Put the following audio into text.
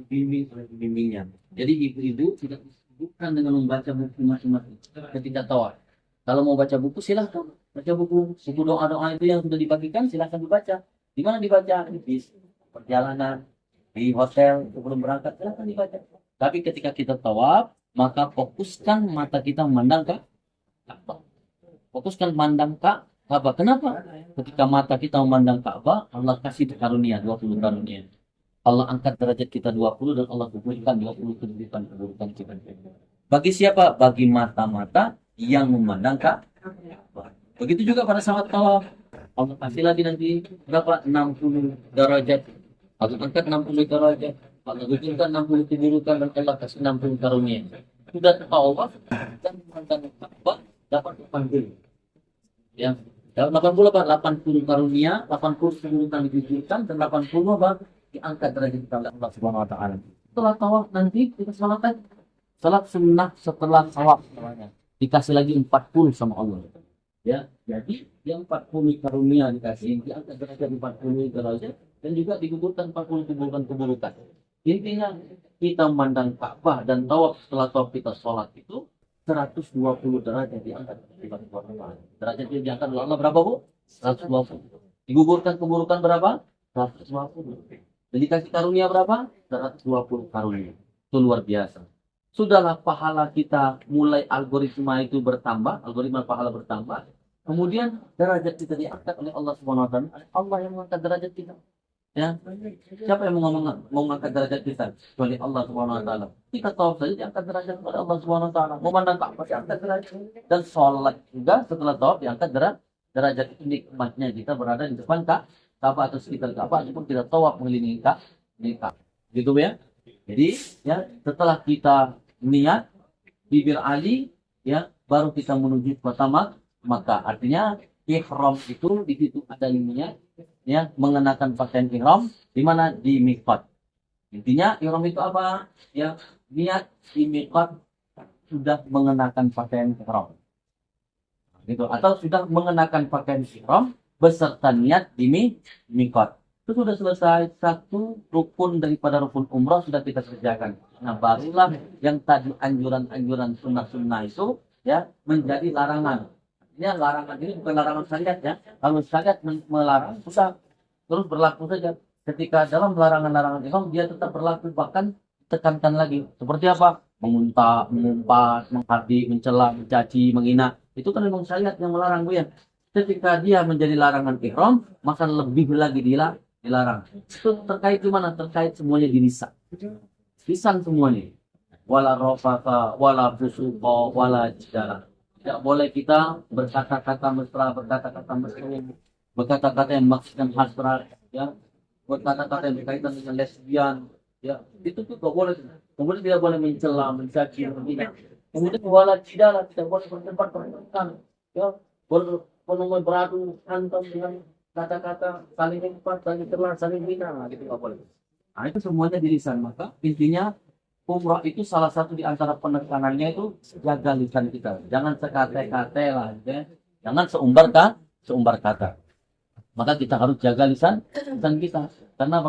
bimbingnya. Jadi ibu-ibu tidak disibukkan dengan membaca buku masing-masing ketika tawaf. Kalau mau baca buku silahkan baca buku doa-doa itu yang sudah dibagikan silahkan dibaca. Di mana dibaca? Di bis, perjalanan, di hotel sebelum berangkat silahkan dibaca. Tapi ketika kita tawaf, maka fokuskan mata kita memandang ke Ka'bah. Fokuskan memandang Ka'bah. Kenapa? Ketika mata kita memandang Ka'bah, Allah kasih karunia 20 karunia. Allah angkat derajat kita 20 dan Allah kumpulkan 20 kedudukan kita. Bagi siapa? Bagi mata-mata yang memandang Ka'bah. Begitu juga pada saat tawaf. Allah kasih lagi nanti berapa? 60 derajat. Allah angkat 60 derajat. Allah kumpulkan 60 kedudukan dan Allah kasih 60 karunia. Sudah tawaf dan memandang Ka'bah dapat 80. Ya. 80 apa? 80 karunia, 80 kedudukan dikumpulkan dan 80 apa? Diangkat derajat kita oleh Allah Subhanahu wa taala. Setelah tawaf nanti kita salat sunnah setelah tawaf namanya. Dikasih lagi 40 sama Allah. Ya, jadi yang 40 karunia dikasih, diangkat derajat 40 derajat dan juga digugurkan 40 keburukan. Intinya kita memandang Ka'bah dan tawaf setelah tawaf kita sholat itu 120 derajat diangkat oleh Allah. Derajatnya diangkat oleh Allah berapa, Bu? 120. Digugurkan keburukan berapa? 120. Dan dikasih karunia berapa? 120 karunia. Itu luar biasa. Sudahlah pahala kita mulai algoritma itu bertambah, algoritma pahala bertambah. Kemudian derajat kita diangkat oleh Allah Subhanahu wa taala. Allah yang mengangkat derajat kita. Ya. Siapa yang mau mengangkat derajat kita? Kecuali Allah Subhanahu wa taala. Kita tahu saja diangkat derajat oleh Allah Subhanahu wa taala. Memandang Ka'bah diangkat derajat dan sholat juga setelah tawaf diangkat derajat. Nikmatnya kita berada di depan Ka'bah atau sekitar Ka'bah ataupun kita tawaf mengelilingi Ka'bah. Gitu ya. Jadi ya setelah kita niat bibir Ali ya baru kita menuju kota Makkah. Artinya ihram itu di situ ada niat ya mengenakan pakaian ihram di mana di miqat. Intinya ihram itu apa? Ya niat di miqat sudah mengenakan pakaian ihram. Gitu atau sudah mengenakan pakaian ihram beserta niat di miqat. Itu sudah selesai satu rukun daripada rukun umrah sudah kita kerjakan. Nah barulah yang tadi anjuran-anjuran sunnah-sunnah itu ya menjadi larangan. Ya larangan ini bukan larangan syariat ya. Kalau syariat melarang sudah terus berlaku saja. Ketika dalam larangan-larangan itu dia tetap berlaku bahkan tekankan lagi. Seperti apa? Menguntak, mengumpat, menghardik, mencela, mencaci, menghina. Itu kan memang syariat yang melarang Bu ya. Ketika dia menjadi larangan ihram maka lebih lagi dilarang. Itu terkait gimana? Terkait semuanya di lisan. Lisan semuanya. Wala rafaka, wala fusuqa, wala jidala. Tidak boleh kita berkata-kata mesra, berkata-kata mesum, berkata-kata yang maksudkan hasrat, ya, berkata-kata yang berkaitan dengan lesbian, ya, itu juga boleh. Kemudian tidak boleh mencela, mencaci, menghina. Kemudian wala jidala, tidak boleh berdebat, ya, beradu hantam dengan kata-kata saling empat, saling terlah, saling hina, gitu nggak boleh. Nah itu semuanya di lisan. Maka intinya umrah itu salah satu di antara penekanannya itu jaga lisan kita. Jangan sekate-kate lah, ya. Jangan seumbar kata. Maka kita harus jaga lisan kita. Karena